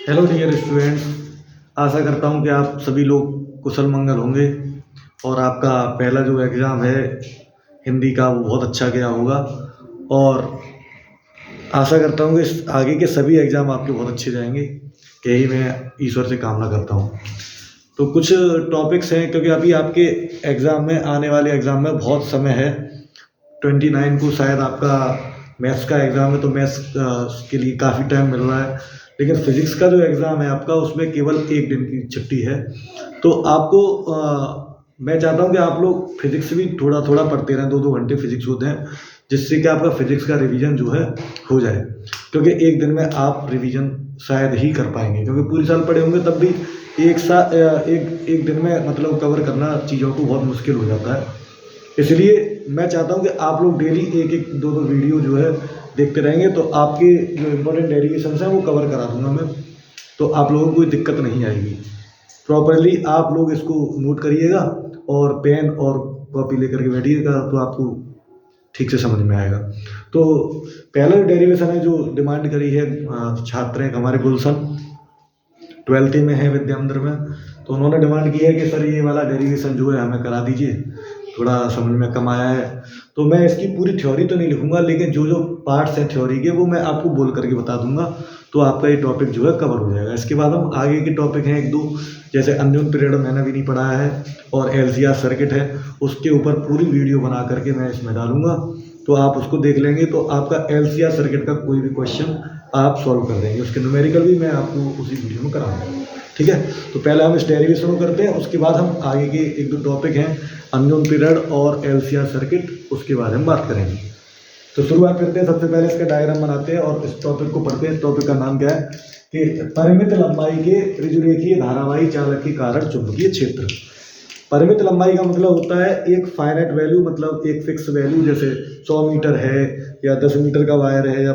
Hello dear students. आशा करता हूँ कि आप सभी लोग कुशल मंगल होंगे और आपका पहला जो एग्ज़ाम है हिंदी का वो बहुत अच्छा गया होगा। और आशा करता हूँ कि आगे के सभी एग्ज़ाम आपके बहुत अच्छे जाएंगे। यही मैं ईश्वर से कामना करता हूँ। तो कुछ टॉपिक्स हैं, क्योंकि अभी आपके एग्ज़ाम में, आने वाले एग्ज़ाम में बहुत समय है। 29 को शायद आपका मैथ्स का एग्ज़ाम है, तो मैथ्स के लिए काफ़ी टाइम मिल रहा है। लेकिन फिज़िक्स का जो एग्ज़ाम है आपका, उसमें केवल एक दिन की छुट्टी है। तो आपको मैं चाहता हूँ कि आप लोग फिज़िक्स भी थोड़ा थोड़ा पढ़ते रहें, 2-2 घंटे फिज़िक्स होते हैं, जिससे कि आपका फिज़िक्स का रिवीजन जो है हो जाए। क्योंकि एक दिन में आप रिवीजन शायद ही कर पाएंगे, क्योंकि पूरी साल पढ़े होंगे तब भी एक दिन में मतलब कवर करना चीज़ों को बहुत मुश्किल हो जाता है। इसलिए मैं चाहता हूँ कि आप लोग डेली एक एक दो दो वीडियो जो है देखते रहेंगे, तो आपके जो इम्पोर्टेंट डेरिवेशंस हैं वो कवर करा दूंगा मैं, तो आप लोगों को कोई दिक्कत नहीं आएगी। प्रॉपरली आप लोग इसको नोट करिएगा और पेन और कॉपी लेकर के बैठिएगा, तो आपको ठीक से समझ में आएगा। तो पहला जो डेरिवेशन है, जो डिमांड करी है छात्र हैं हमारे गुलशन 12th में है, विद्यामंदिर में, तो उन्होंने डिमांड की है कि सर ये वाला डेरिवेशन जो है हमें करा दीजिए, थोड़ा समझ में कम आया है। तो मैं इसकी पूरी थ्योरी तो नहीं लिखूंगा, लेकिन जो जो पार्ट्स हैं थ्योरी के वो मैं आपको बोल करके बता दूंगा, तो आपका ये टॉपिक जो है कवर हो जाएगा। इसके बाद हम आगे के टॉपिक हैं एक दो, जैसे अननोन पीरियड मैंने भी नहीं पढ़ाया है, और एलसीआर सर्किट है, उसके ऊपर पूरी वीडियो बना करके मैं इसमें डालूंगा, तो आप उसको देख लेंगे तो आपका एलसीआर सर्किट का कोई भी क्वेश्चन आप सॉल्व कर देंगे। उसके न्यूमेरिकल भी मैं आपको उसी वीडियो में कराऊंगा, ठीक है। तो पहले हम इस डेरिवेशन को करते हैं, उसके बाद हम आगे के एक दो टॉपिक हैं, अननोन पीरियड और एलसीआर सर्किट, उसके बारे में बात करेंगे। तो शुरुआत करते हैं, सबसे पहले इसका डायग्राम बनाते हैं और इस टॉपिक को पढ़ते हैं। टॉपिक का नाम क्या है कि परिमित लंबाई के ऋजुरेखीय धारावाही चालक के कारण चुंबकीय क्षेत्र। परिमित लंबाई का मतलब होता है एक फाइनाइट वैल्यू, मतलब एक फिक्स वैल्यू, जैसे 100 मीटर है या 10 मीटर का वायर है या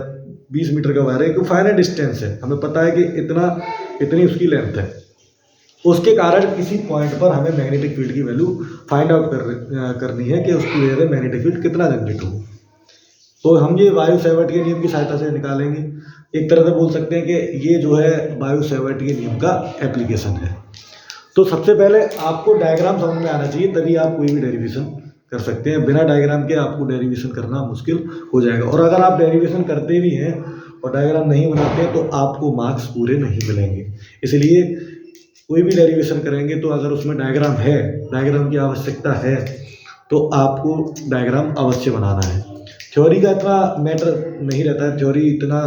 20 मीटर का वायर है, एक फाइनाइट डिस्टेंस है, हमें पता है कि इतनी उसकी लेंथ है। उसके कारण किसी पॉइंट पर हमें मैग्नेटिक फील्ड की वैल्यू फाइंड आउट करनी है कि उसकी वजह से मैग्नेटिक फील्ड कितना जनरेट हो। तो हम ये वायु सेवर्ट के नियम की सहायता से निकालेंगे। एक तरह से बोल सकते हैं कि ये जो है वायु सेवर्ट के नियम का एप्लीकेशन है। तो सबसे पहले आपको डायग्राम समझ में आना चाहिए, तभी आप कोई भी डेरिवेशन कर सकते हैं। बिना डायग्राम के आपको डेरिवेशन करना मुश्किल हो जाएगा, और अगर आप डेरिवेशन करते भी हैं और डायग्राम नहीं बनाते हैं तो आपको मार्क्स पूरे नहीं मिलेंगे। इसलिए कोई भी डेरिवेशन करेंगे तो अगर उसमें डायग्राम है, डायग्राम की आवश्यकता है, तो आपको डायग्राम अवश्य बनाना है। थ्योरी का इतना मैटर नहीं रहता है, थ्योरी इतना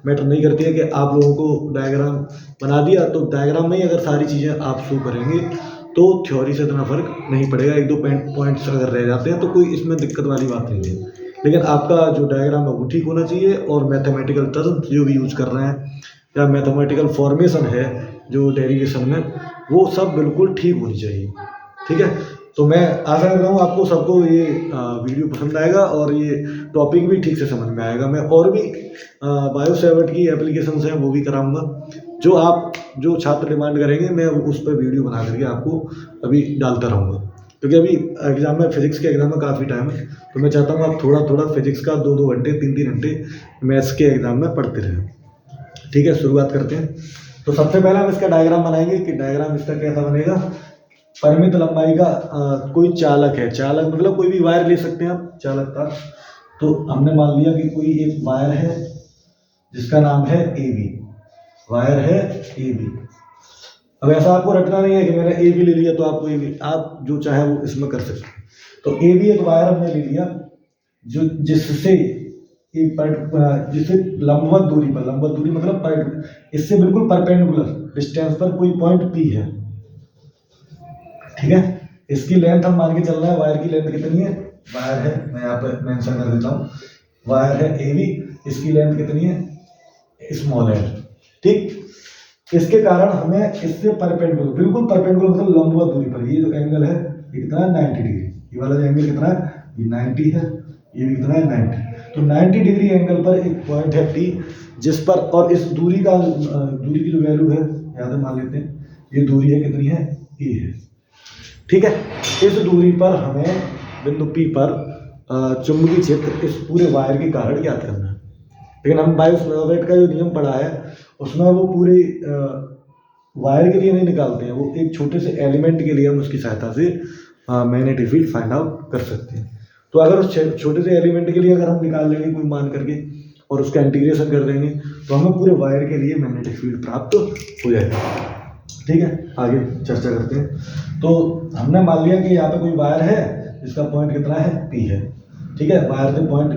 मैटर नहीं करती है कि आप लोगों को डायग्राम बना दिया तो डायग्राम में ही अगर सारी चीज़ें आप शो करेंगे तो थ्योरी से इतना फर्क नहीं पड़ेगा। एक दो पॉइंट्स अगर रह जाते हैं तो कोई इसमें दिक्कत वाली बात नहीं है, लेकिन आपका जो डायग्राम है वो ठीक होना चाहिए, और मैथमेटिकल टर्म्स जो भी यूज कर रहे हैं या मैथमेटिकल फॉर्मेशन है जो डेरिवेशन में, वो सब बिल्कुल ठीक होनी चाहिए, ठीक है। तो मैं आशा कर रहा हूँ आपको सबको ये वीडियो पसंद आएगा और ये टॉपिक भी ठीक से समझ में आएगा। मैं और भी बायो सेवर्ट की एप्लीकेशंस हैं वो भी कराऊंगा, जो छात्र डिमांड करेंगे मैं उस पर वीडियो बना करके आपको अभी डालता रहूँगा, क्योंकि अभी एग्जाम में, फिजिक्स के एग्जाम में काफ़ी टाइम है, तो मैं चाहता हूँ आप थोड़ा थोड़ा फिजिक्स का 2-2 घंटे 3-3 घंटे मैथ्स के एग्जाम में पढ़ते रहें, ठीक है। शुरुआत करते हैं। तो सबसे पहले हम इसका डायग्राम बनाएंगे कि डायग्राम इसका कैसा बनेगा। परिमित लंबाई का कोई चालक है, चालक मतलब कोई भी वायर ले सकते हैं आप चालक का। तो हमने मान लिया कि कोई एक वायर है जिसका नाम है ए बी, वायर है ए बी। अब ऐसा आपको रटना नहीं है कि मैंने ए बी ले लिया तो आपको ए बी, आप जो चाहे वो इसमें कर सकते हैं। तो ए बी एक वायर हमने ले लिया जो जिससे लंबवत दूरी पर, लंबवत दूरी मतलब इससे बिल्कुल परपेंडिकुलर डिस्टेंस पर कोई पॉइंट पी है, ठीक है। इसकी लेंथ हम मान के चल रहे हैं, वायर की लेंथ कितनी है, वायर है, मैं यहाँ पर मेंशन कर देता हूँ, वायर है ए बी, इसकी लेंथ कितनी है, स्मॉल है, ठीक। इसके कारण हमें इससे परपेंडिकुलर, बिल्कुल परपेंडिकुलर मतलब लंबवत दूरी पर, ये जो एंगल है ये कितना है 90 डिग्री, ये वाला जो एंगल कितना है ये 90 है, ये भी कितना है 90। तो 90 डिग्री एंगल पर एक पॉइंट है P, जिस पर, और इस दूरी की जो वैल्यू है याद मान लेते हैं, ये दूरी है कितनी है, E है, ठीक है। इस दूरी पर हमें बिंदु P पर चुंबकीय क्षेत्र इस पूरे वायर के कारण ज्ञात करना है। लेकिन हम बायो सेवर्ट का जो नियम पढ़ा है उसमें वो पूरे वायर के लिए नहीं निकालते हैं, वो एक छोटे से एलिमेंट के लिए हम उसकी सहायता से मैग्नेटिक फील्ड फाइंड आउट कर सकते हैं। तो अगर उस छोटे से एलिमेंट के लिए अगर हम निकाल लेंगे कोई मान करके और उसका इंटीग्रेशन कर देंगे तो हमें पूरे वायर के लिए मैग्नेटिक फील्ड प्राप्त हो जाएगा। ठीक है, आगे चर्चा करते हैं। तो हमने मान लिया कि यहाँ पे कोई वायर है जिसका पॉइंट कितना है, P है। ठीक है, वायर से पॉइंट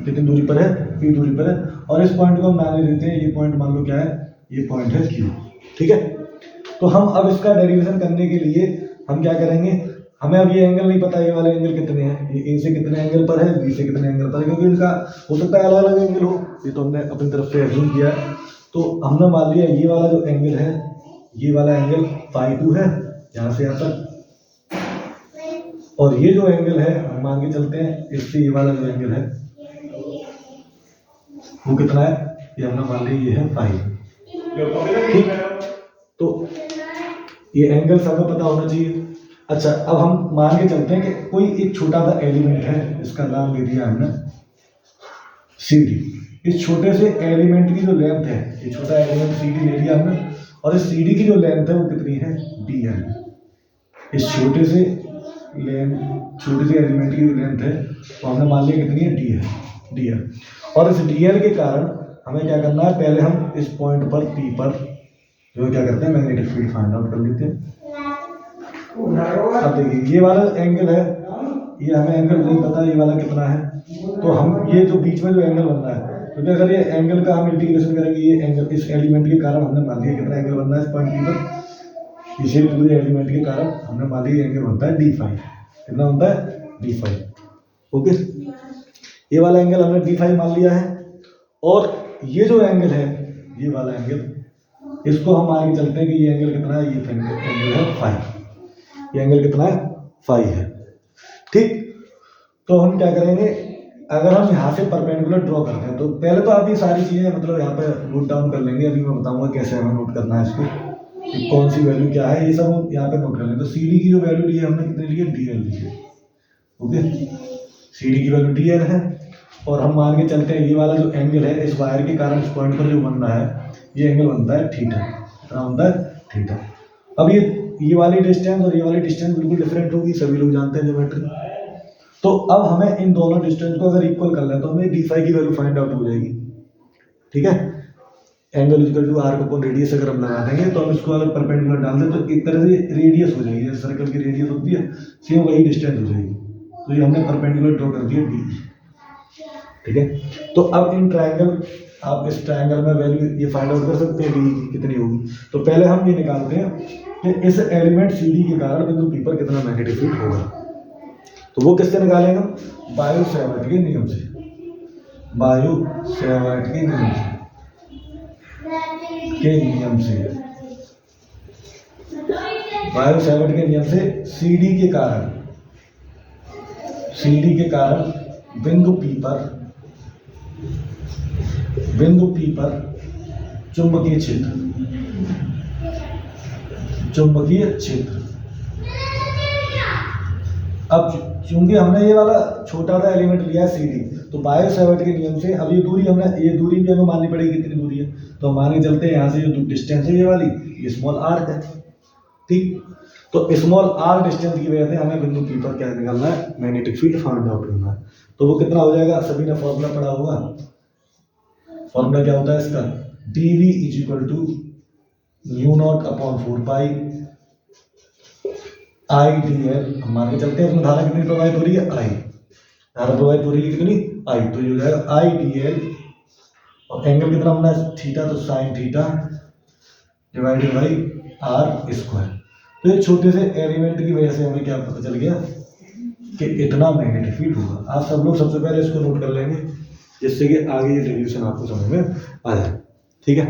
कितनी दूरी पर है, P दूरी पर है, और इस पॉइंट को हम नाम ले देते हैं, ये पॉइंट मान लो क्या है, ये पॉइंट है Q। ठीक है, तो हम अब इसका डेरिवेशन करने के लिए हम क्या करेंगे, हमें अब ये एंगल नहीं पता ये वाले एंगल कितने हैं, ये A से कितने एंगल पर है, B से कितने एंगल पर है, क्योंकि इनका हो सकता है अलग अलग एंगल हो, ये तो हमने अपनी तरफ से एज्यूम किया है। तो हमने मान लिया ये वाला जो एंगल है, ये वाला एंगल φ2 है यहाँ से यहाँ तक, और ये जो एंगल है हम मान के चलते हैं इससे ये वाला जो एंगल है वो कितना है, ये हमने मान लिया ये है φ। ठीक, तो ये एंगल हमें पता होना चाहिए। अच्छा, अब हम मान के चलते हैं कि कोई एक छोटा सा एलिमेंट है, इसका नाम ले दिया हमने CD। इस छोटे से एलिमेंट की जो लेंथ है, ये छोटा एलिमेंट CD ले लिया हमने, और इस CD की जो लेंथ है वो कितनी है, DL। इस छोटे से एलिमेंट की जो लेंथ है तो हमने मान लिया कितनी है, DL। और इस DL के कारण हमें क्या करना है, पहले हम इस पॉइंट पर P पर जो क्या करते हैं, मैग्नेटिक फील्ड फाइंड आउट कर लेते हैं। अब देखिए ये वाला एंगल है, ये हमें एंगल नहीं पता ये वाला कितना है, तो हम ये जो बीच में जो एंगल बन रहा है, क्योंकि अगर ये एंगल का हम इंटीग्रेशन करेंगे, ये एंगल इस एलिमेंट के कारण हमने मान लिया कितना एंगल बन रहा है इस पॉइंट P पर, इसी पूरे एलिमेंट के कारण हमने मान लिया एंगल बनता है D5। कितना बनता है, D5। ओके, ये वाला एंगल हमने D5 मान लिया है, और ये जो एंगल है, ये वाला एंगल, इसको हम आगे चलते हैं कि ये एंगल कितना है, ये एंगल है φ। ये एंगल कितना है, φ है। ठीक, तो हम क्या करेंगे, अगर हम यहाँ से परपेंडिकुलर ड्रॉ करते हैं तो पहले तो आप ये सारी चीज़ें मतलब यहाँ पे नोट डाउन कर लेंगे, अभी मैं बताऊंगा कैसे हमें नोट करना है इसको, कि कौन सी वैल्यू क्या है, ये सब हम यहाँ पे नोट कर लेंगे। तो CD की जो वैल्यू ली है हमने कितनी ली है, DL ली है। ओके, CD की वैल्यू DL है, और हम मान के चलते हैं ये वाला जो एंगल है इस वायर के कारण इस पॉइंट पर जो बन रहा है, ये एंगल बनता है थीटा। कितना बनता है, थीटा। अब ये वाली डिस्टेंस और ये वाली डिस्टेंस बिल्कुल डिफरेंट होगी, सभी लोग जानते हैं ज्योमेट्री। तो अब हमें इन दोनों डिस्टेंस को अगर इक्वल कर लें तो हमें D5 की वैल्यू फाइंड आउट हो जाएगी। ठीक है, angle equal to arc upon radius अगर हम लगा देंगे तो हम इसको अगर परपेंडिकुलर डाल दें तो एक तरह से रेडियस हो जाएगी, जैसे सर्कल की रेडियस होती है सेम वही डिस्टेंस हो जाएगी। तो ये हमने परपेंडिकुलर ड्रॉ कर दिया D। ठीक है, तो अब इन ट्रायंगल, आप इस ट्रायंगल में वैल्यू ये फाइंड आउट कर सकते हैं D की कितनी होगी। तो पहले हम ये निकालते हैं कि इस एलिमेंट CD के कारण बिंदु P पर कितना मैग्नेटिक फील्ड होगा। तो वो किससे निकालेंगे, बायो-सैवर्ट के नियम से। बायो-सैवर्ट के नियम से CD के कारण बिंदु P पर चुंबकीय क्षेत्र। अब चूंकि हमने ये वाला छोटा सा एलिमेंट लिया CD, तो बायो-सैवर्ट के नियम से अब ये दूरी भी हमें माननी पड़ेगी कितनी दूरी है। तो हम मान के चलते हैं यहाँ से जो डिस्टेंस है ये वाली, ये स्मॉल r है। ठीक, तो स्मॉल r डिस्टेंस की वजह से हमें बिंदु P पर क्या निकालना है, मैग्नेटिक फील्ड फाइंड आउट करना है। तो वो कितना हो जाएगा, सभी ने फॉर्मूला पढ़ा होगा। फॉर्मूला क्या होता है इसका, dV = μ0/4π I/dl। हम मान के चलते हैं उसमें धारा कितनी प्रवाहित हो रही है, I। धारा प्रवाहित हो रही है कितनी, I। तो ये हो जाएगा I/dl, और एंगल कितना बनना है, थीटा, तो sin theta divided by r²। तो ये छोटे से एलिमेंट की वजह से हमें क्या पता चल गया कि इतना मैग्नेटिक फील्ड होगा। आप सब लोग सबसे पहले इसको नोट कर लेंगे जिससे कि आगे ये डेरिवेशन आपको समझ में आ जाए। ठीक है,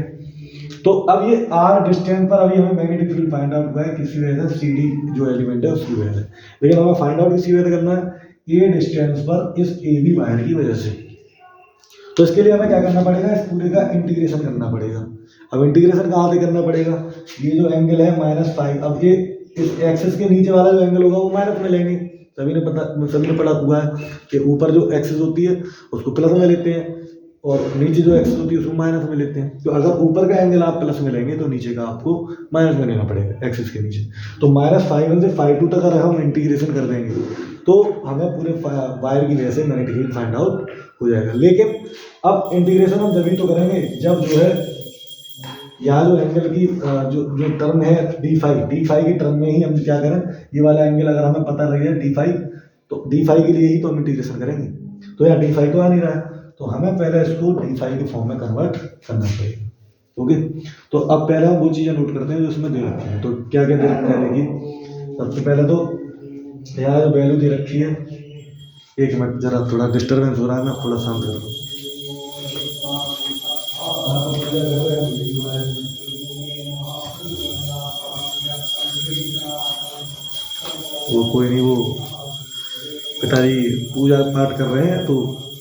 तो अब ये r डिस्टेंस पर अभी हमें मैग्नेटिक फील्ड फाइंड आउट हुआ है किसी वजह से, CD जो एलिमेंट है उसकी वजह से। लेकिन हमें फाइंड आउट किसी वजह से करना है, A डिस्टेंस पर इस AB वायर की वजह से। तो इसके लिए हमें क्या करना पड़ेगा, इस पूरे का इंटीग्रेशन करना पड़ेगा। अब इंटीग्रेशन कहाँ से करना पड़ेगा, ये जो एंगल है -5, अब ये इस एक्सिस के नीचे वाला जो एंगल होगा वो माइनस में लेंगे। सभी ने पढ़ा हुआ है कि ऊपर जो एक्सिस होती है उसको प्लस में लेते हैं, और नीचे जो एक्सिस होती है उसको माइनस में लेते हैं। तो अगर ऊपर का एंगल आप प्लस में लेंगे तो नीचे का आपको माइनस में लेना पड़ेगा एक्सिस के नीचे। तो -φ1 से φ2 तक अगर हम इंटीग्रेशन कर देंगे तो हमें पूरे वायर की वजह से मैग्नेटिक फील्ड फाइंड आउट हो जाएगा। लेकिन अब इंटीग्रेशन हम जब तो करेंगे जब जो है यहाँ जो एंगल की जो टर्म है डी फाई की टर्म में ही हम क्या करें, ये वाला एंगल अगर हमें पता लग जाए डी फाई, तो डी फाई के लिए ही तो हम इंटीग्रेशन करेंगे। तो यहाँ डी फाई तो आ नहीं रहा है, तो हमें पहले इसको डी फाई के फॉर्म में कन्वर्ट करना पड़ेगा। ओके, तो अब पहले हम वो चीज़ें नोट करते हैं जो उसमें दे रखी है। तो क्या क्या दे रखा है देखिए, सबसे पहले तो यहाँ जो वैल्यू दे रखी है, एक मिनट जरा थोड़ा डिस्टर्बेंस हो रहा है, मैं थोड़ा शांत कर रहा हूँ। वो कोई नहीं, वो पिताजी पूजा पाठ कर रहे हैं तो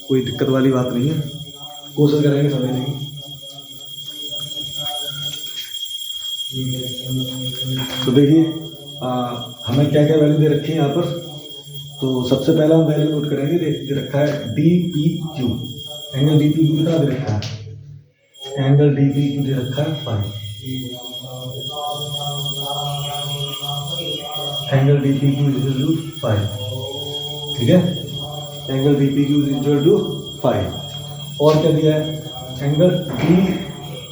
कोई दिक्कत वाली बात नहीं है, कोशिश करेंगे समझने की। तो देखिए हमें क्या क्या वैल्यू दे रखी है यहाँ पर। तो सबसे पहला हम वैल्यू नोट करेंगे, दे रखा है D P Q, angle D P Q कितना दे रखा है, एंगल डी पी क्यू दे रखा है 5, angle D P Q is equal to 5, ठीक है, angle D P Q is equal to 5। और क्या दिया है, एंगल डी,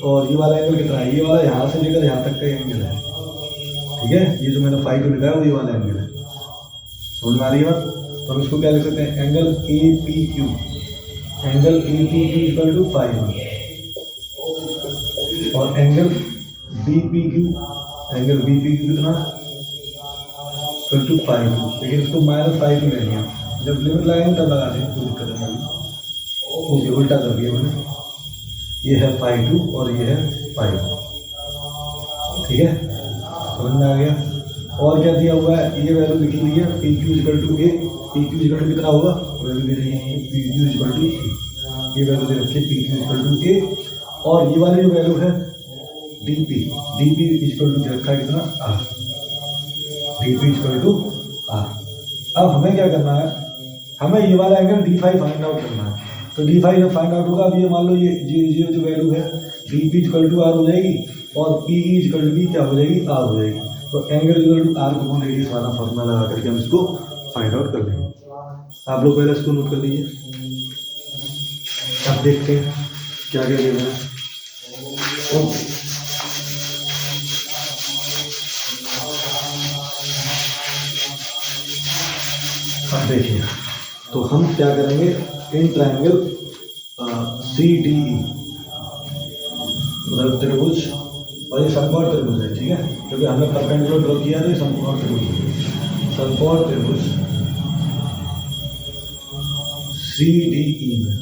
और ये वाला एंगल कितना है, ये वाला यहाँ से लेकर यहाँ तक का एंगल है, ठीक है, ये जो मैंने 5 लिखा है वो ये वाला एंगल है, समझ में आ रही है बात। तो हम इसको क्या लिख सकते हैं, angle A P Q, angle A P Q equal to 5, और angle B P Q, angle B P Q कितना इक्वल टू 5, लेकिन इसको -5 ले लिया, जब लिमिट लगाएंगे तब लगा देंगे, कोई दिक्कत नहीं होगी। ओके, उल्टा कर दिया मैंने, ये है 5 और ये है 5, ठीक है, समझ में आ गया। और क्या दिया हुआ है, ये वैल्यू लिखी हुई है P Q equal to a, P Q equal to कितना होगा, वैल्यू दे रही है P Q equal to a, ये वैल्यू दे रखी है P Q equal to a, और ये वाली जो वैल्यू है डी पी इक्वल टू दे रखा है कितना, R, D P equal to R. अब हमें क्या करना है, हमें ये वाला angle d phi find out करना है। तो डी फाई जब फाइंड आउट होगा, अब ये मान लो ये जो वैल्यू है D P equal to R हो जाएगी, और P E equal to B क्या हो जाएगी, आर हो जाएगी। तो angle equal to R upon radius वाला फॉर्मूला लगा करके हम इसको फाइंड आउट कर लेंगे। आप लोग पहले इसको नोट कर लीजिए, अब देखते हैं क्या क्या दे रहे हैं। अब देखिए, तो हम क्या करेंगे, इन ट्रायंगल सी डी ई, मतलब त्रिभुज, और ये समकोण त्रिभुज है, ठीक है, क्योंकि हमने परपेंडिकुलर ड्रॉ किया तो ये समकोण त्रिभुज है, समकोण त्रिभुज सी डी ई में,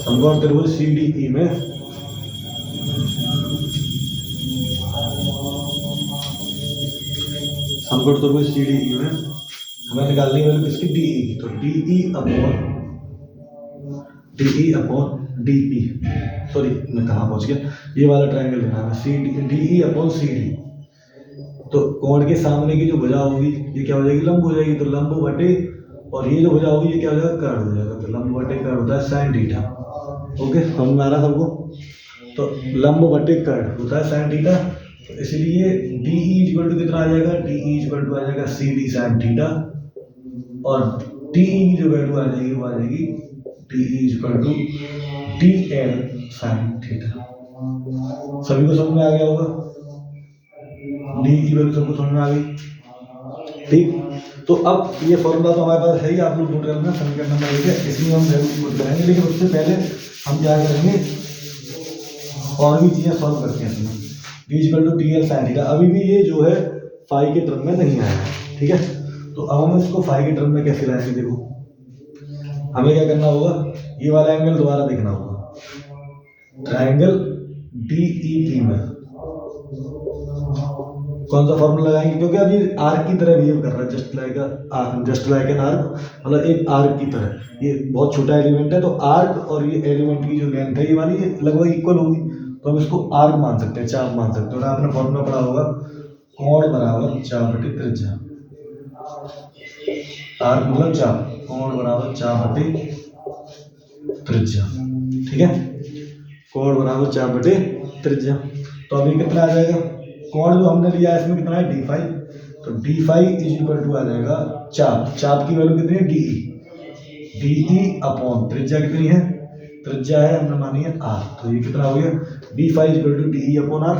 समकोण त्रिभुज सी डी ई में समकोण त्रिभुज सी डी ई में हमें निकालनी है किसकी, डी ई की। तो D E upon D P, sorry मैं कहाँ पहुँच गया, ये वाला ट्रायंगल लेना है, C D E upon C D. तो कोण के सामने की जो भुजा होगी ये क्या हो जाएगी, लंब हो जाएगी, तो लंब बटे, और ये जो भुजा होगी ये क्या हो जाएगा, कर्ण हो जाएगा, तो लंब बटे कर्ण होता है साइन थीटा। ओके, समझ में आ रहा सबको। तो लंब बटे कर्ण होता है साइन थीटा, तो इसलिए डी ई इक्वल टू कितना आ जाएगा, डी ई इक्वल टू आ जाएगा सी डी साइन थीटा, और डी ई की जो वैल्यू आ जाएगी वो आ जाएगी D E equal to D L sine theta. सभी को समझ में आ गया होगा, डी की वैल्यू सबको समझ में आ गई, ठीक। तो अब ये फॉर्मूला तो हमारे पास है ही, आप लोग नोट कर लेना, समीकरण नंबर 1 है, इसमें हम वैल्यू नोट करेंगे, लेकिन उससे पहले हम क्या करेंगे, और भी चीज़ें सॉल्व करते हैं इसमें। D equal to D L sine theta, अभी भी ये जो है फाई के टर्म में नहीं आया है, ठीक है। तो अब हम इसको फाई के टर्म में कैसे लाएंगे, देखो हमें क्या करना होगा, ये वाला एंगल दोबारा देखना होगा, ट्रायंगल डी ई पी में कौन सा फॉर्मूला लगाएंगे, क्योंकि अभी आर्क की तरह बिहेव कर रहा है, जस्ट लाइक एन आर्क, मतलब एक आर्क की तरह, ये बहुत छोटा एलिमेंट है, तो आर्क और ये एलिमेंट की जो लेंथ है ये वाली लगभग इक्वल होगी, तो हम इसको आर्क मान सकते हैं, चाप मान सकते हैं। और आपने फॉर्मूला पढ़ा होगा, कोण बराबर चाप बटे त्रिज्या, आर्क मतलब चाप, कोण बराबर चाप बटे त्रिज्या, ठीक है। कोण बराबर 4 बटे त्रिज्या। तो अभी कितना आ जाएगा, कोण जो हमने लिया है इसमें कितना है d5, तो d5 इज इक्वल टू आ जाएगा चाप, चाप की वैल्यू कितनी है de अपॉन त्रिज्या कितनी है, त्रिज्या है हमने मानी है r, तो ये कितना हो गया d5 is equal to de upon r।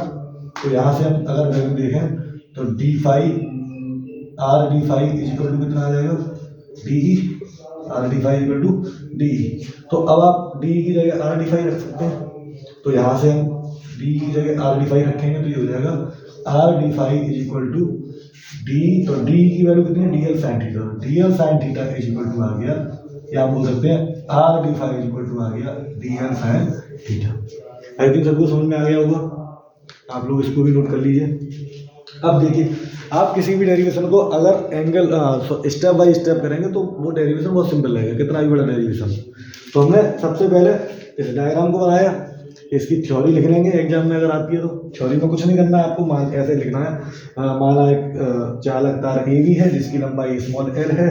तो यहाँ से हम अगर वैल्यू देखें तो d5 इज इक्वल टू कितना आ जाएगा de, r d5 equal to de। तो अब आप de की जगह r d5 रख सकते हैं, तो यहाँ से हम d की जगह r d5 रखेंगे तो ये हो जाएगा r d5 is equal to d, तो d की वैल्यू कितनी है dl sin theta, dl sin theta is equal to आ गया, या आप बोल सकते हैं r d5 is equal to आ गया dl sin theta. I think सबको समझ में आ गया होगा, आप लोग इसको भी नोट कर लीजिए। अब देखिए, आप किसी भी डेरिवेशन को अगर एंगल स्टेप बाय स्टेप करेंगे तो वो डेरिवेशन बहुत सिंपल लगेगा, कितना भी बड़ा डेरिवेशन। तो हमने सबसे पहले इस डायग्राम को बनाया, इसकी थ्योरी लिख लेंगे एग्जाम में अगर आती है तो। थ्योरी में कुछ नहीं करना है आपको, मान ऐसे लिखना है, माना एक चालक तार ए बी है जिसकी लंबाई स्मॉल एल है,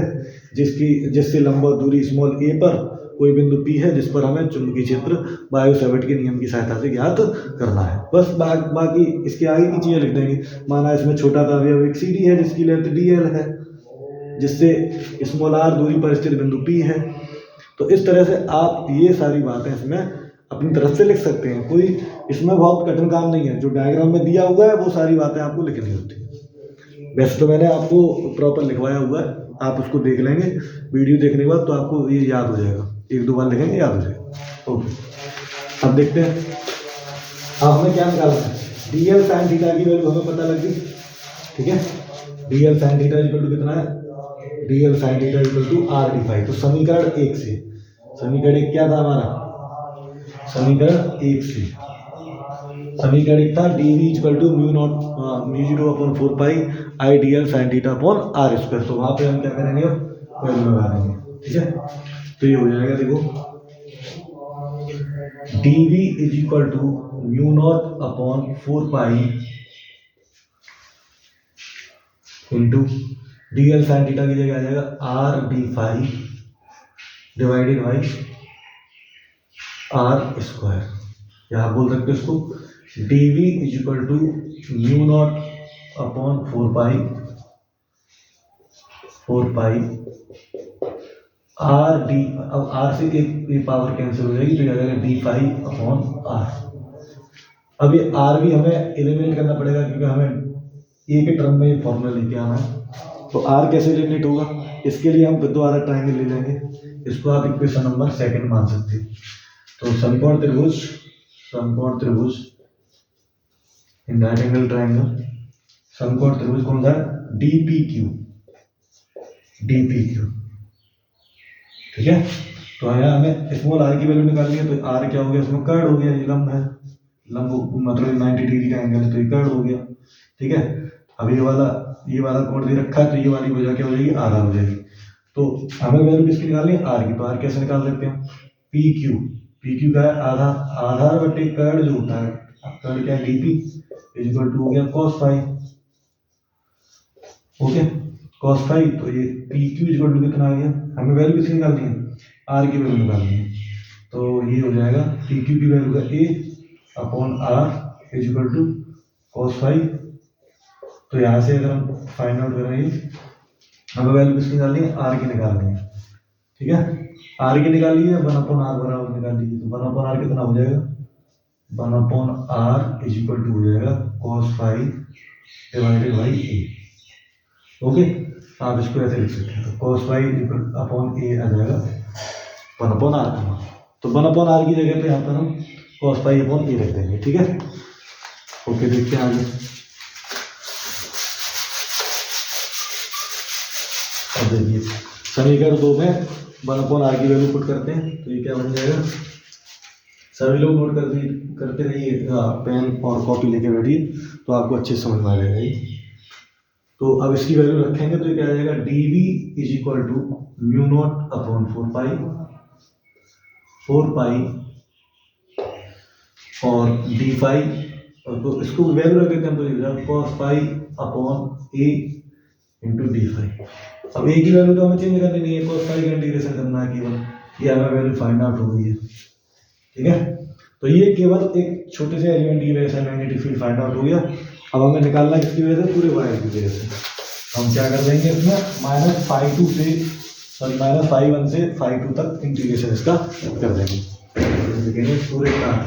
जिससे लंबवत दूरी स्मॉल ए पर कोई बिंदु पी है जिस पर हमें चुंबकीय क्षेत्र बायो-सैवर्ट के नियम की सहायता से ज्ञात करना है। बस बाकी इसके आगे की चीज़ें लिख देंगे। माना इसमें छोटा अवयव एक सी डी है जिसकी लेंथ डी एल है, जिससे स्मॉल आर दूरी पर स्थित बिंदु पी है। तो इस तरह से आप ये सारी बातें इसमें अपनी तरफ से लिख सकते हैं, कोई इसमें बहुत कठिन काम नहीं है। जो डायग्राम में दिया हुआ है वो सारी बातें आपको लिखनी होती है। वैसे तो मैंने आपको प्रॉपर लिखवाया हुआ है, आप उसको देख लेंगे वीडियो देखने के बाद तो आपको ये याद हो जाएगा, 1-2 बार लिखेंगे याद हो जाएगा। ओके, अब देखते हैं अब हमें क्या निकालना है। dl sin थीटा की वैल्यू हमें पता लग गई, ठीक है। dl sin theta equal to कितना है, dl sin theta equal to r d5। तो समीकरण 1 से, समीकरण 1 क्या था हमारा, समीकरण 1 से समीकरण 1 था dv equal to mu 0/4 pi I dl sin theta upon r square. तो वहाँ पे हम क्या करेंगे, वैल्यू लगा देंगे, ठीक है। तो ये हो जाएगा, देखो dv is equal to mu 0/4 pi into dl sin theta की जगह आ जाएगा r d5 divided by r square, या आप बोल सकते हो इसको dv is equal to mu 0/4 pi R D. अब आर से एक पावर कैंसिल हो जाएगी तो ये आ जाएगा d5/r। अब ये आर भी हमें एलिमिनेट करना पड़ेगा क्योंकि हमें ए के टर्म में ये फॉर्मूला लेके आना है। तो आर कैसे एलिमिनेट होगा, इसके लिए हम दोबारा ट्रायंगल ले लेंगे, इसको आप इक्वेशन नंबर 2 मान सकते हैं। तो समकोण त्रिभुज इन राइट एंगल ट्रायंगल, समकोण त्रिभुज कौन सा है, DPQ, ठीक है। तो यहाँ हमें स्मॉल आर की वैल्यू निकालनी है, तो आर क्या हो गया, इसमें कर्ड हो गया, ये लंब है, लंब मतलब 90 डिग्री का एंगल है तो ये कर्ड हो गया, ठीक है। अब ये वाला कोण दे रखा है तो ये वाली वजह क्या हो जाएगी, आधार हो जाएगी। तो हमें वैल्यू किसकी निकालनी है, आर की। तो आर कैसे निकाल सकते हैं, PQ का है आधार बटे कर्ड जो होता है, कर्ड क्या है DP इज इक्वल टू हो गया cos phi, okay cos phi. तो ये PQ इज इक्वल टू कितना आ गया, हमें वैल्यू किसकी निकालनी है, आर की वैल्यू निकालनी है। तो ये हो जाएगा PQ की वैल्यू का A/R is equal to cos phi. तो यहाँ से अगर हम फाइंड आउट करेंगे, हमें वैल्यू किसकी निकालनी है, आर की निकालनी है, ठीक है। आर की निकाल लीजिए, 1/r बराबर निकाल लीजिए। तो 1/r कितना हो जाएगा, 1/r इज इक्वल टू हो जाएगा cos phi divided by a, okay. आप इसको ऐसे लिख सकते हैं, तो cos फाई अपॉन ए आ जाएगा 1/r। तो 1/r की जगह पे यहाँ पर हम cos फाई अपॉन ए रख देंगे, ठीक है। ओके, देखते हैं आगे। अब देखिए समीकरण 2 में 1/r की वैल्यू पुट करते हैं, तो ये क्या बन जाएगा, सभी लोग नोट करते रहिए, पेन और कॉपी लेके बैठिए तो आपको अच्छे समझ में आ जाएगा ये। तो अब इसकी वैल्यू रखेंगे तो ये क्या आ जाएगा, dv is equal to mu 0/4 pi और d5, और तो इसको वैल्यू रख देते हैं, तो cos phi upon a into d5। अब a की वैल्यू तो हमें चेंज करनी नहीं है, cos फाई का इंटीग्रेशन करना है केवल, ये हमें वैल्यू फाइंड आउट हो गई है। ठीक है, तो ये केवल एक छोटे से एलिमेंट की वजह से मैग्नेटिक फील्ड फाइंड आउट हो गया। अब हमें निकालना किसकी वजह से, पूरे वायर की वजह से। हम क्या कर देंगे इसमें -φ2 से -φ1 से φ2 तक इंटीग्रेशन इसका कर देंगे। देखेंगे पूरे तार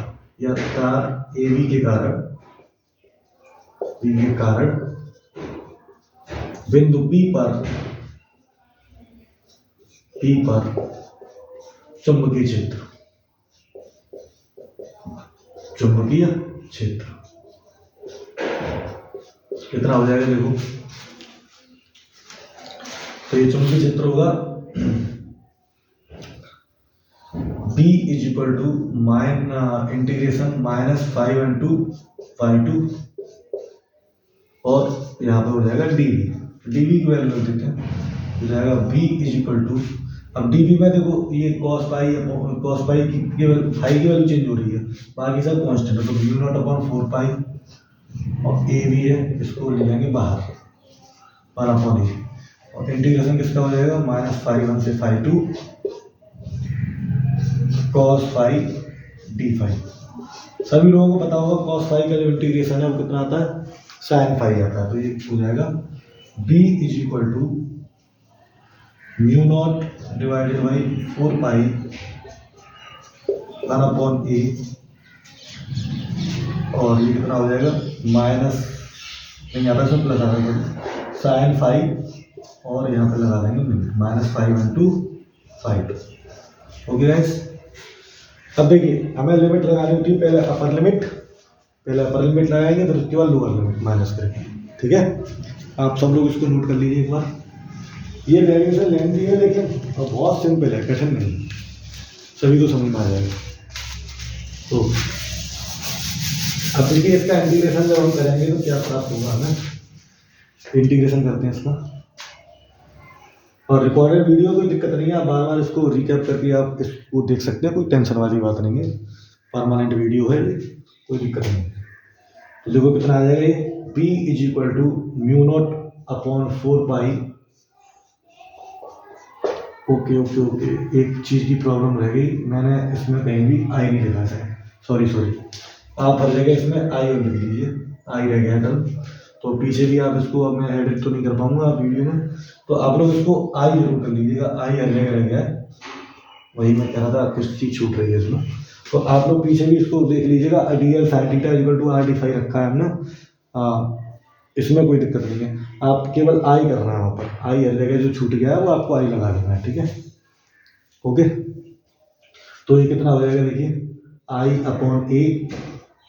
या तार AB के कारण बिंदु P पर चुंबकीय क्षेत्र कितना हो जाएगा देखो। तो ये चुंबकीय क्षेत्र होगा B = इंटीग्रेशन -φ1 to φ2 और यहाँ पे हो जाएगा dV की वैल्यू रख देते हैं, हो जाएगा B = अब dV में देखो ये cos पाई की फाई की वैल्यू चेंज हो रही है, बाकी सब कांस्टेंट है। तो μ0/4π और A भी है, इसको ले जाएंगे बाहर 1/a और इंटीग्रेशन किसका हो जाएगा -φ1 से φ2 cos φ d φ। सभी लोगों को पता होगा cos φ का जो इंटीग्रेशन है वो कितना आता है, sin φ आता है। तो ये हो जाएगा B = μ0/4π 1/a और ये कितना हो जाएगा माइनस, नहीं आता है प्लस आता है, sin φ और यहाँ पे लगा देंगे -φ1 to φ2। ओके गाइस, अब देखिए हमें लिमिट लगानी होती है, पहले अपर लिमिट लगाएंगे, फिर उसके बाद लोअर लिमिट माइनस करेंगे। ठीक है, आप सब लोग इसको नोट कर लीजिए एक बार। ये डेरिवेशन लेंथी है लेकिन बहुत सिंपल है, कठिन नहीं, सभी को समझ में आ जाएगा। तो अब देखिए इसका इंटीग्रेशन जब हम करेंगे तो क्या प्राप्त होगा हमें, इंटीग्रेशन करते हैं इसका। और रिकॉर्डेड वीडियो कोई दिक्कत नहीं है, आप बार बार इसको रिकैप करके आप इसको देख सकते हैं, कोई टेंशन वाली बात नहीं है, परमानेंट वीडियो है, कोई दिक्कत नहीं है। तो देखो कितना आ जाएगा ये B = μ0/4π। ओके, एक चीज़ की प्रॉब्लम रह गई, मैंने इसमें कहीं भी आई नहीं लिखा है, सॉरी आप हर जगह इसमें आई और लिख लीजिए, आई रह गया डन। तो पीछे भी आप इसको, अब मैं एडिट तो नहीं कर पाऊंगा आप वीडियो में, तो आप लोग इसको आई जरूर कर लीजिएगा, आई हर जगह रह गया है, वही मैं कह रहा था कुछ चीज़ छूट रही है इसमें। तो आप लोग पीछे भी इसको देख लीजिएगा, dl sin θ = r/d φ रखा है हमने, इसमें कोई दिक्कत नहीं है, आप केवल आई करना है, वहाँ पर आई हर जगह जो छूट गया है वो आपको आई लगा देना है। ठीक है, ओके। तो ये कितना हो जाएगा देखिए, I/a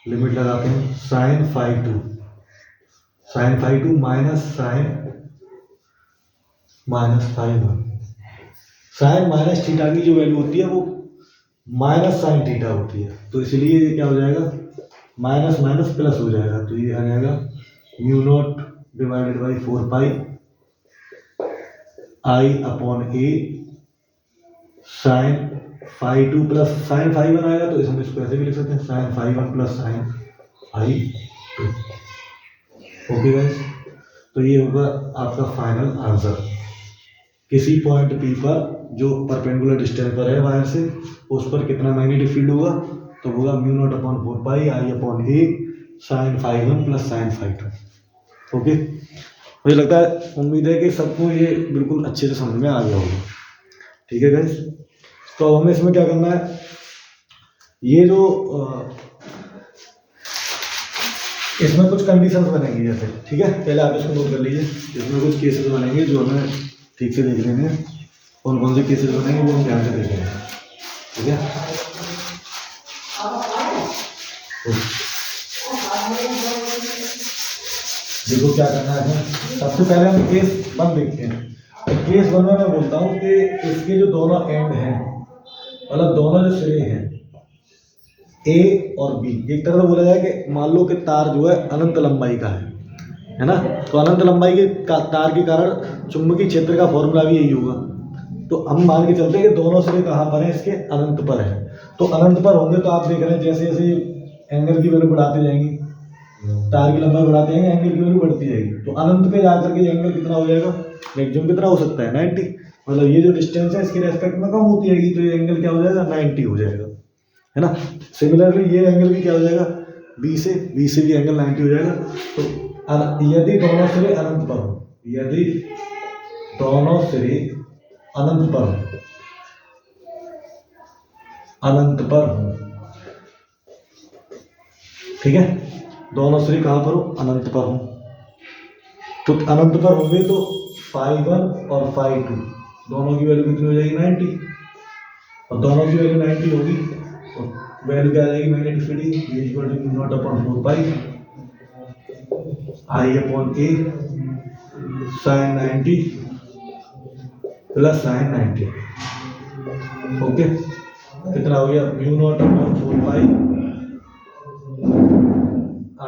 लिमिट लगाते हैं sin φ2 minus sin -φ1। sin minus theta की जो वैल्यू होती है वो -sin θ होती है, तो इसलिए ये क्या हो जाएगा, माइनस माइनस प्लस हो जाएगा। तो ये आ जाएगा μ0/4π I/a sin φ2 प्लस sin φ1 आएगा, तो हम इसको ऐसे भी लिख सकते हैं sin φ1 प्लस sin φ2। ओके गाइस, तो ये होगा आपका फाइनल आंसर। किसी पॉइंट P पर जो परपेंडिकुलर डिस्टेंस पर है वायर से, उस पर कितना मैग्नेटिक फील्ड होगा, तो होगा μ0/4π I/a sin φ1 प्लस sin φ2। ओके, मुझे लगता है, उम्मीद है कि सबको ये बिल्कुल अच्छे से समझ में आ गया होगा। ठीक है गाइस, तो हमें इसमें क्या करना है, ये जो इसमें कुछ कंडीशंस बनेंगी जैसे, ठीक है, पहले आप इसको नोट कर लीजिए, इसमें कुछ केसेस बनेंगे जो हमें ठीक से देख लेंगे, कौन से केसेस बनेंगे वो हम ध्यान से देखेंगे। ठीक है, देखो क्या करना है, सबसे पहले हम केस 1 देखते हैं। तो केस 1 में मैं बोलता हूँ कि इसके जो दोनों एंड हैं, मतलब दोनों जो सिरे हैं A और B, एक तरह से बोला जाए कि मान लो कि तार जो है अनंत लंबाई का है ना, तो अनंत लंबाई के तार के कारण चुंबकीय क्षेत्र का फॉर्मूला भी यही होगा। तो हम मान के चलते हैं कि दोनों सिरे कहाँ पर हैं, इसके अनंत पर है। तो अनंत पर होंगे तो आप देख रहे हैं जैसे जैसे एंगल की वैल्यू बढ़ाते जाएंगे, तार की लंबाई बढ़ाते जाएंगे, एंगल की वैल्यू बढ़ती जाएगी। तो अनंत पे जाकर के एंगल कितना हो जाएगा, मैक्सिमम कितना हो सकता है 90, मतलब ये जो डिस्टेंस है इसके रेस्पेक्ट में कम होती रहेगी, तो ये एंगल क्या हो जाएगा 90 हो जाएगा, है ना। सिमिलरली ये एंगल भी क्या हो जाएगा, बी से भी एंगल 90 हो जाएगा। तो यदि दोनों सिरे अनंत पर हो, यदि दोनों सिरे अनंत पर हो, अनंत पर हो, ठीक है, दोनों सिरे कहाँ पर हो, अनंत पर हो। तो अनंत पर होंगे तो φ1 और φ2 दोनों की वैल्यू कितनी हो जाएगी 90, और दोनों की वैल्यू 90 होगी तो वैल्यू क्या आ जाएगी मैग्नेटिक फील्ड की, not upon 4 pi I upon a sine 90 plus sine 90। Okay, कितना हो गया, mu not upon 4 pi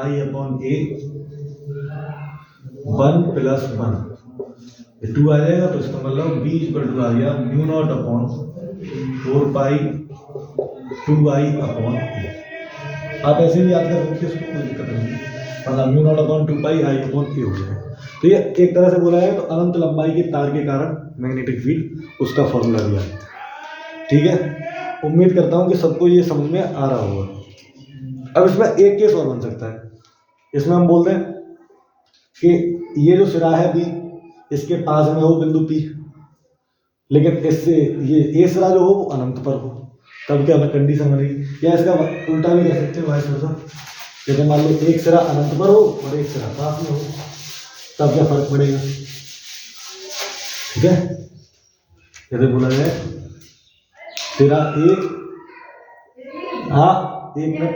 I upon a 1 plus 1, 2 आ जाएगा, तो इसका मतलब b इक्वल टू आ गया mu not upon 4 pi 2i upon a. आप ऐसे भी याद कर सकते हैं, इसको कोई दिक्कत नहीं, मतलब mu not upon 2 pi i upon a हो जाएगा। तो ये एक तरह से बोला है, तो अनंत लंबाई के तार के कारण मैग्नेटिक फील्ड उसका फॉर्मूला दिया है, ठीक है। उम्मीद करता हूँ कि सबको ये समझ में आ रहा होगा। अब इसमें एक केस और बन सकता है, इसमें हम बोलते हैं कि ये जो सिरा है बी, इसके पास में हो बिंदु P, लेकिन इससे ये ए सिरा जो हो वो अनंत पर हो, तब क्या कंडीशन बनेगी। या इसका उल्टा भी कह सकते हैं, वाइस वर्सा, जैसे मान लो एक सिरा अनंत पर हो और एक सिरा पास में हो, तब क्या फर्क पड़ेगा, ठीक है। जैसे बोला जाए सिरा ए, हाँ एक मिनट,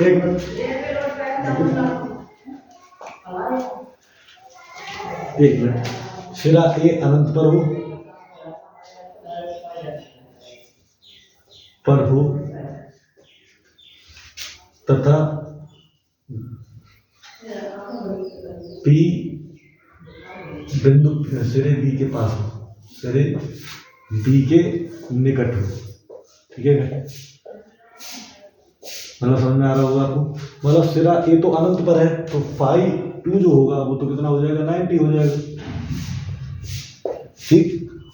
एक मिनट, सिरा ए अनंत पर हो तथा P बिंदु सिरे बी के पास हो, सिरे बी के निकट हो, ठीक है। मतलब समझ में आ रहा होगा आपको, मतलब सिरा ए तो अनंत पर है, तो φ2 जो होगा वो तो कितना हो जाएगा 90 हो जाएगा, ठीक,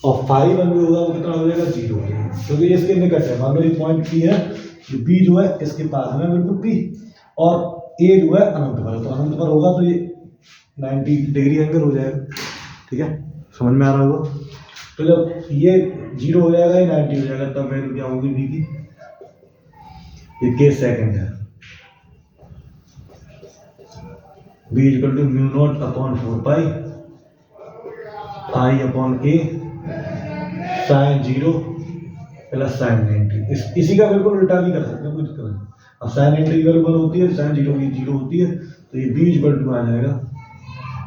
और φ1 जो होगा वो कितना हो जाएगा 0 हो जाएगा, क्योंकि ये इसके निकट है। मान लो ये पॉइंट P है, जो B जो है इसके पास में बिल्कुल P, और A जो है अनंत पर है, तो अनंत पर होगा तो ये 90 डिग्री एंगल हो जाएगा, ठीक है, समझ में आ रहा होगा। तो जब ये 0 हो जाएगा, ये 90 हो जाएगा, तब वैल्यू क्या होगी B की, ये केस सेकंड है, b equal to mu not upon 4 pi I upon a sine 0 plus sine 90। इसी का बिल्कुल उल्टा भी कर सकते हैं, कोई दिक्कत नहीं। अब साइन 90 की वैल्यू 1 होती है, साइन 0 की 0 होती है, तो ये b इक्वल टू आ जाएगा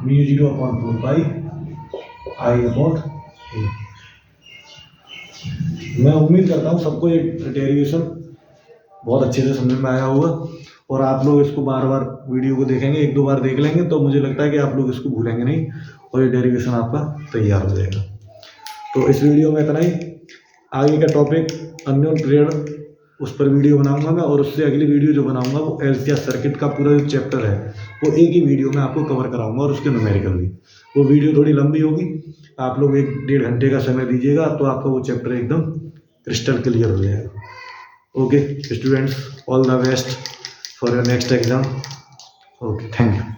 mu 0 upon 4 pi I upon a. मैं उम्मीद करता हूँ सबको ये डेरिवेशन बहुत अच्छे से समझ में आया होगा, और आप लोग इसको बार बार वीडियो को देखेंगे, एक दो बार देख लेंगे तो मुझे लगता है कि आप लोग इसको भूलेंगे नहीं, और ये डेरिवेशन आपका तैयार हो जाएगा। तो इस वीडियो में इतना ही। आगे का टॉपिक अननोन पीरियड, उस पर वीडियो बनाऊंगा मैं, और उससे अगली वीडियो जो बनाऊंगा वो एलसीआर सर्किट का पूरा जो चैप्टर है वो एक ही वीडियो में आपको कवर कराऊंगा, और उसके न्यूमेरिकल भी। वो वीडियो थोड़ी लंबी होगी, आप लोग 1-1.5 घंटे का समय दीजिएगा, तो आपका वो चैप्टर एकदम क्रिस्टल क्लियर हो जाएगा। Okay, students, all the best for your next exam. Okay, thank you.